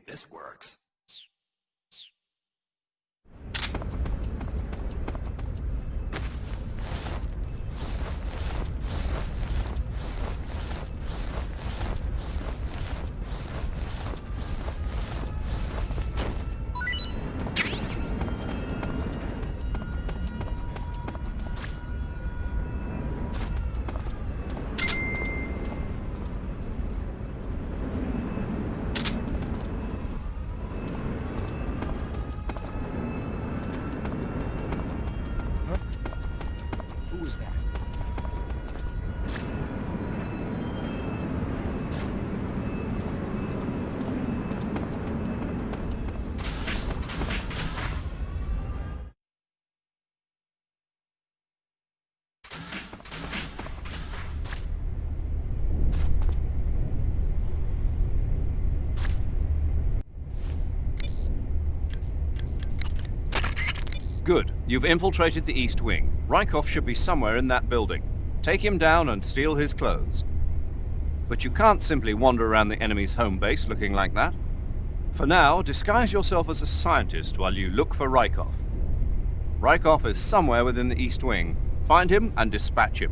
this works. Who was that? Good. You've infiltrated the East Wing. Rykov should be somewhere in that building. Take him down and steal his clothes. But you can't simply wander around the enemy's home base looking like that. For now, disguise yourself as a scientist while you look for Rykov. Rykov is somewhere within the East Wing. Find him and dispatch him.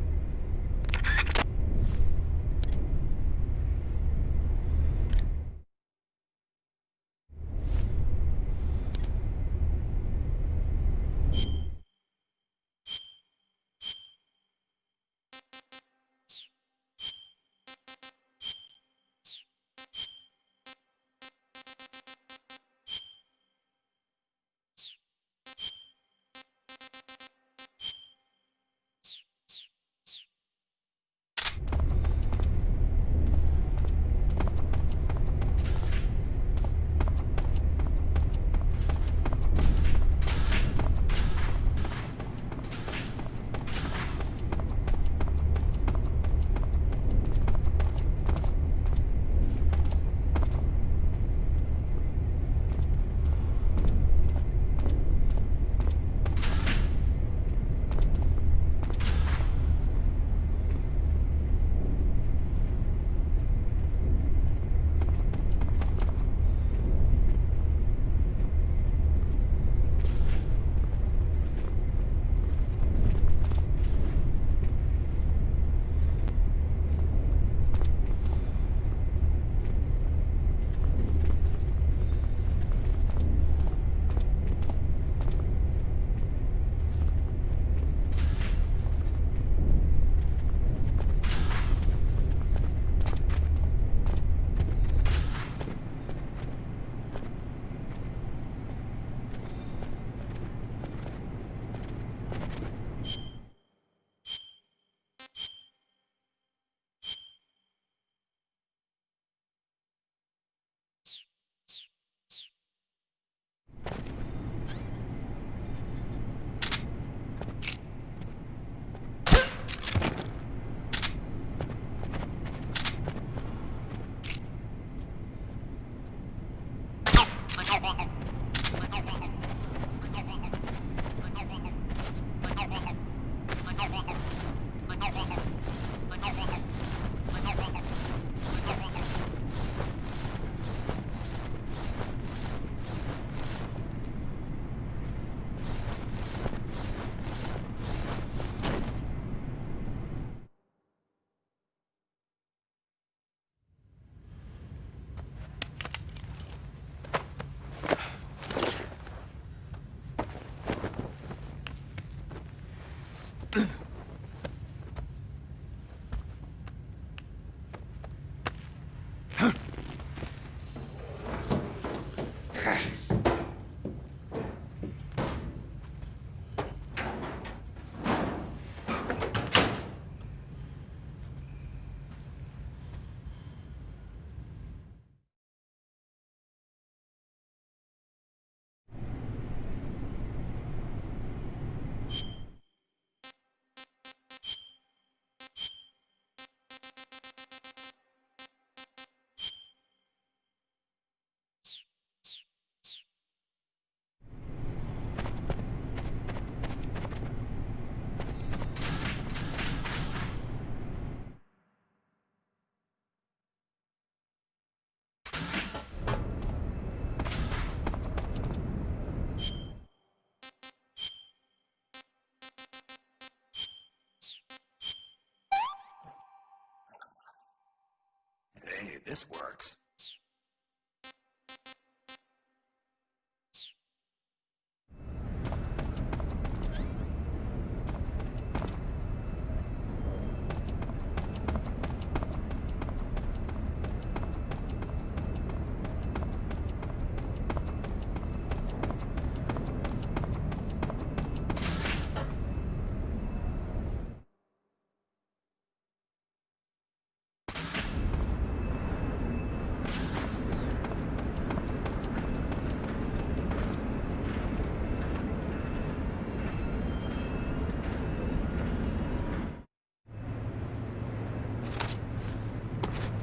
this works.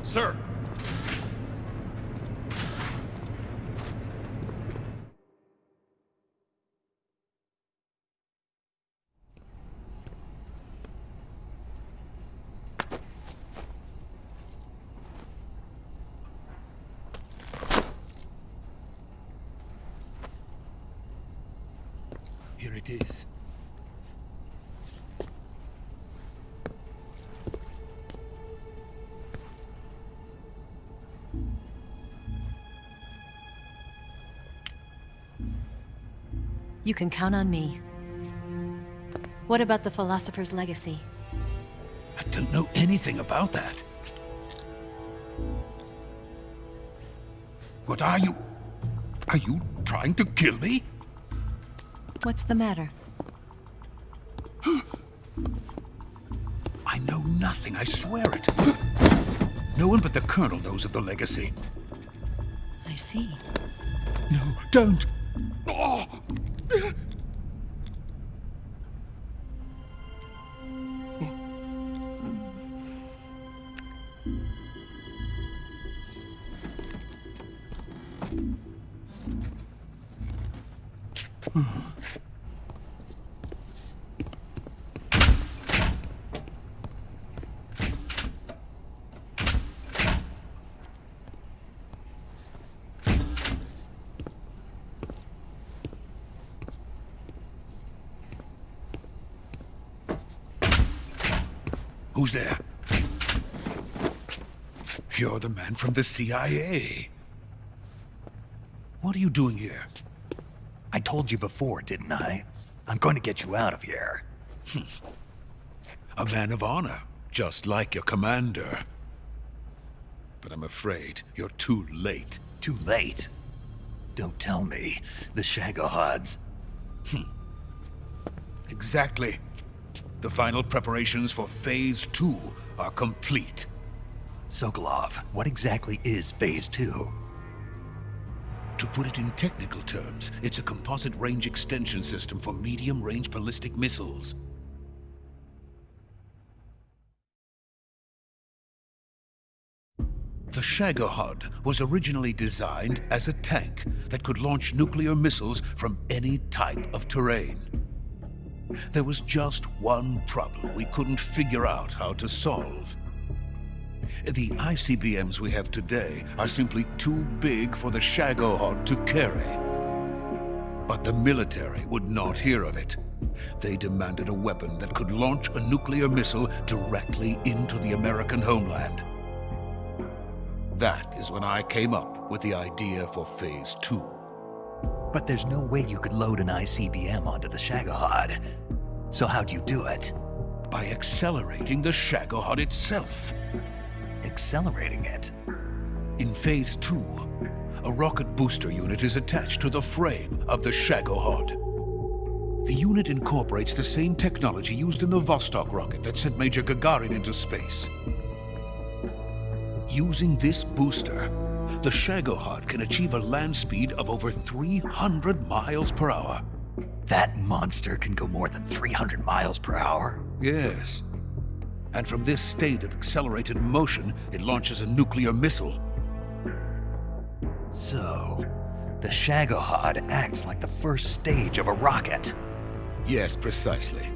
Sir! Here it is. You can count on me. What about the philosopher's legacy? I don't know anything about that. What are you? Are you trying to kill me? What's the matter? I know nothing, I swear it. No one but the Colonel knows of the legacy. I see. No, don't! Oh! Who's there? You're the man from the CIA. What are you doing here? I told you before, didn't I? I'm going to get you out of here. A man of honor, just like your commander. But I'm afraid you're too late. Too late? Don't tell me. The Shagohods. Exactly. The final preparations for Phase 2 are complete. Sokolov, what exactly is Phase 2? To put it in technical terms, it's a composite range extension system for medium-range ballistic missiles. The Shagohod was originally designed as a tank that could launch nuclear missiles from any type of terrain. There was just one problem we couldn't figure out how to solve. The ICBMs we have today are simply too big for the Shagohod to carry. But the military would not hear of it. They demanded a weapon that could launch a nuclear missile directly into the American homeland. That is when I came up with the idea for Phase 2. But there's no way you could load an ICBM onto the Shagohod. So how'd you do it? By accelerating the Shagohod itself. Accelerating it? In Phase 2, a rocket booster unit is attached to the frame of the Shagohod. The unit incorporates the same technology used in the Vostok rocket that sent Major Gagarin into space. Using this booster, the Shagohod can achieve a land speed of over 300 miles per hour. That monster can go more than 300 miles per hour? Yes. And from this state of accelerated motion, it launches a nuclear missile. So, the Shagohod acts like the first stage of a rocket. Yes, precisely.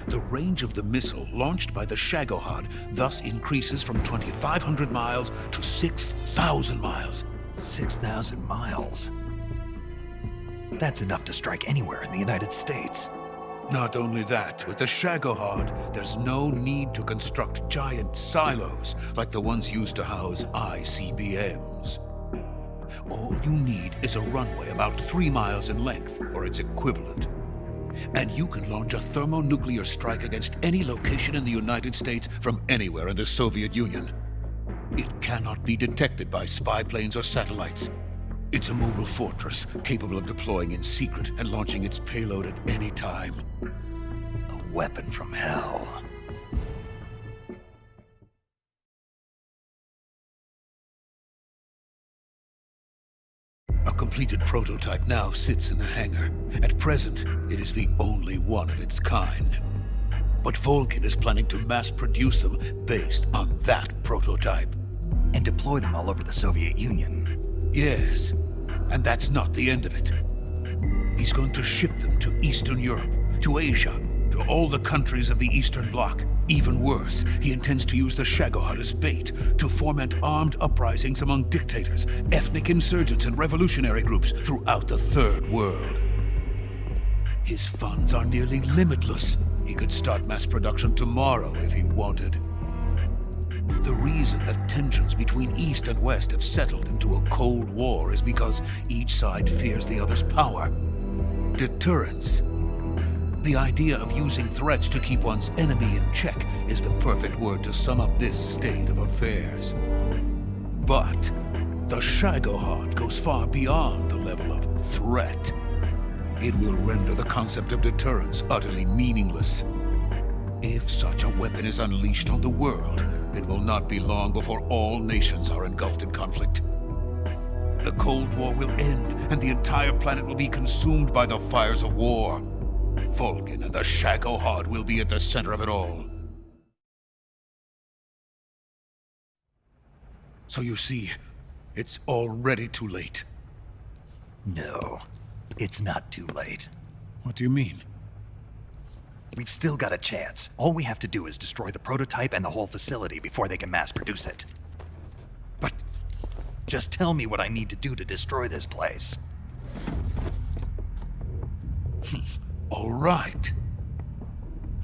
The range of the missile launched by the Shagohod thus increases from 2,500 miles to 6,000 miles. 6,000 miles? That's enough to strike anywhere in the United States. Not only that, with the Shagohod, there's no need to construct giant silos like the ones used to house ICBMs. All you need is a runway about 3 miles in length, or its equivalent. And you can launch a thermonuclear strike against any location in the United States from anywhere in the Soviet Union. It cannot be detected by spy planes or satellites. It's a mobile fortress, capable of deploying in secret and launching its payload at any time. A weapon from hell. A completed prototype now sits in the hangar. At present, it is the only one of its kind. But Volgin is planning to mass produce them based on that prototype. And deploy them all over the Soviet Union. Yes, and that's not the end of it. He's going to ship them to Eastern Europe, to Asia, to all the countries of the Eastern Bloc. Even worse, he intends to use the Shagohod as bait to foment armed uprisings among dictators, ethnic insurgents, and revolutionary groups throughout the Third World. His funds are nearly limitless. He could start mass production tomorrow if he wanted. The reason that tensions between East and West have settled into a Cold War is because each side fears the other's power. Deterrence. The idea of using threats to keep one's enemy in check is the perfect word to sum up this state of affairs. But the Shagohod goes far beyond the level of threat. It will render the concept of deterrence utterly meaningless. If such a weapon is unleashed on the world, it will not be long before all nations are engulfed in conflict. The Cold War will end, and the entire planet will be consumed by the fires of war. Volgin and the Shagohod will be at the center of it all. So you see, it's already too late. No, it's not too late. What do you mean? We've still got a chance. All we have to do is destroy the prototype and the whole facility before they can mass produce it. But just tell me what I need to do to destroy this place. All right.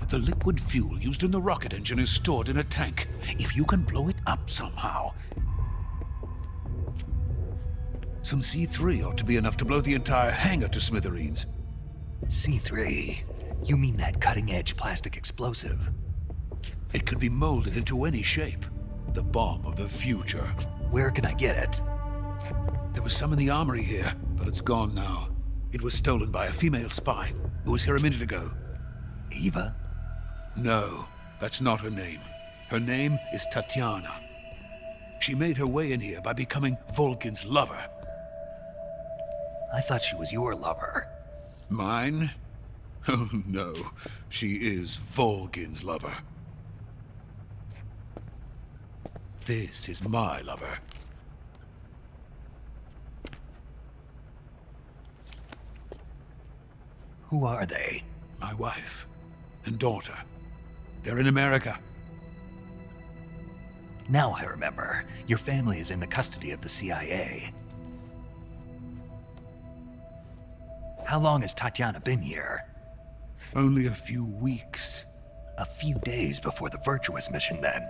The liquid fuel used in the rocket engine is stored in a tank. If you can blow it up somehow, some C3 ought to be enough to blow the entire hangar to smithereens. C3? You mean that cutting-edge plastic explosive? It could be molded into any shape. The bomb of the future. Where can I get it? There was some in the armory here, but it's gone now. It was stolen by a female spy who was here a minute ago. Eva? No, that's not her name. Her name is Tatiana. She made her way in here by becoming Volgin's lover. I thought she was your lover. Mine? Oh no, she is Volgin's lover. This is my lover. Who are they? My wife and daughter. They're in America. Now I remember. Your family is in the custody of the CIA. How long has Tatiana been here? Only a few weeks. A few days before the Virtuous mission, then.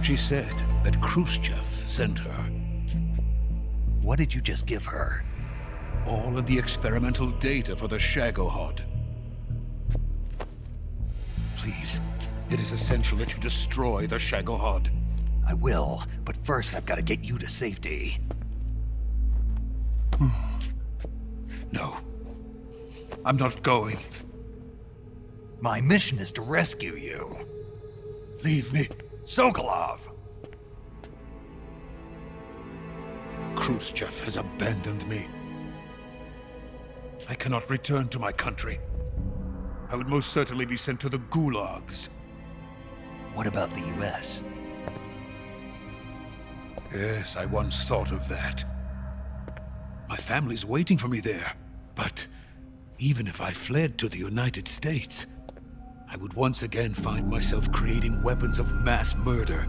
She said that Khrushchev sent her. What did you just give her? All of the experimental data for the Shagohod. Please, it is essential that you destroy the Shagohod. I will, but first I've got to get you to safety. No. I'm not going. My mission is to rescue you. Leave me. Sokolov! Khrushchev has abandoned me. I cannot return to my country. I would most certainly be sent to the gulags. What about the US? Yes, I once thought of that. My family's waiting for me there. But even if I fled to the United States, I would once again find myself creating weapons of mass murder.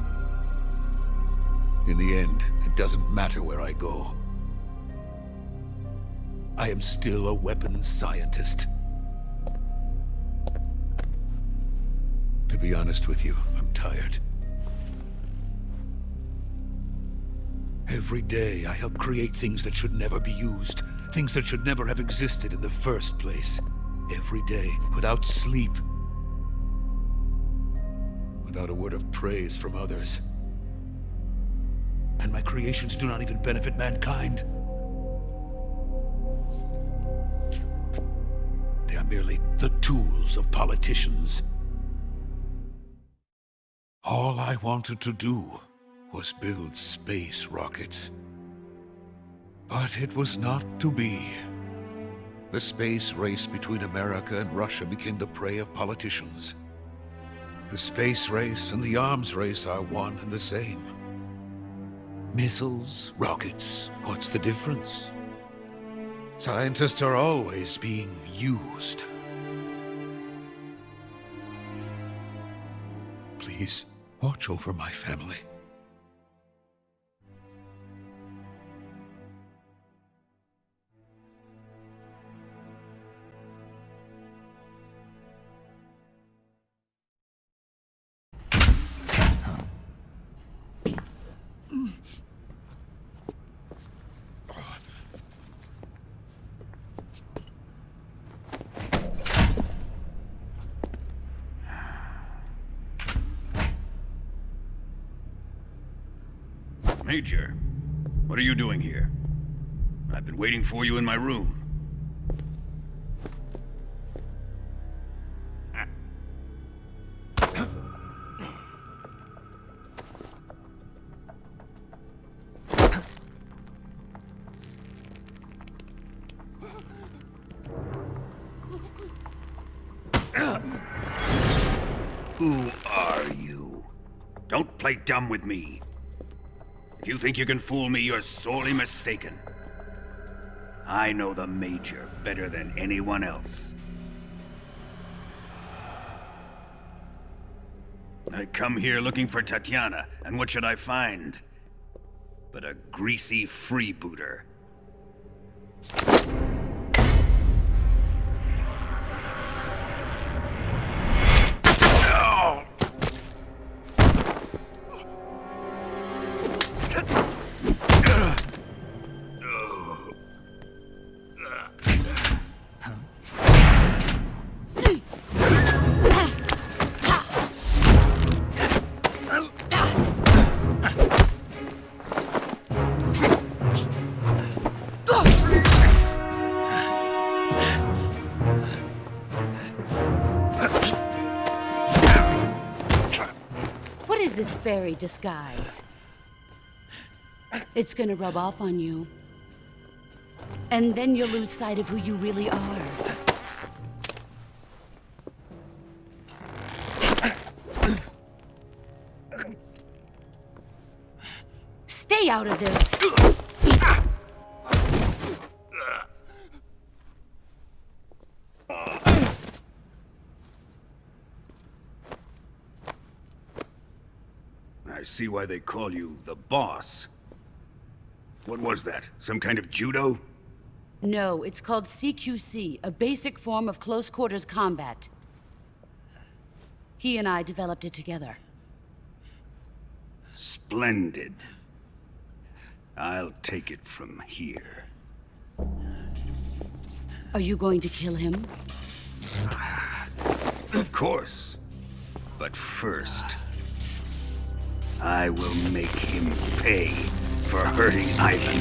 In the end, it doesn't matter where I go. I am still a weapons scientist. be honest with you, I'm tired. Every day, I help create things that should never be used. Things that should never have existed in the first place. Every day, without sleep. Without a word of praise from others. And my creations do not even benefit mankind. They are merely the tools of politicians. All I wanted to do was build space rockets. But it was not to be. The space race between America and Russia became the prey of politicians. The space race and the arms race are one and the same. Missiles, rockets, what's the difference? Scientists are always being used. Please, watch over my family. Major, what are you doing here? I've been waiting for you in my room. Who are you? Don't play dumb with me. If you think you can fool me, you're sorely mistaken. I know the Major better than anyone else. I come here looking for Tatiana, and what should I find? But a greasy freebooter. This fairy disguise. It's gonna rub off on you. And then you'll lose sight of who you really are. Stay out of this! I see why they call you the boss. What was that? Some kind of judo? No, it's called CQC, a basic form of close quarters combat. He and I developed it together. Splendid. I'll take it from here. Are you going to kill him? Of course. But first, I will make him pay for hurting Ivan.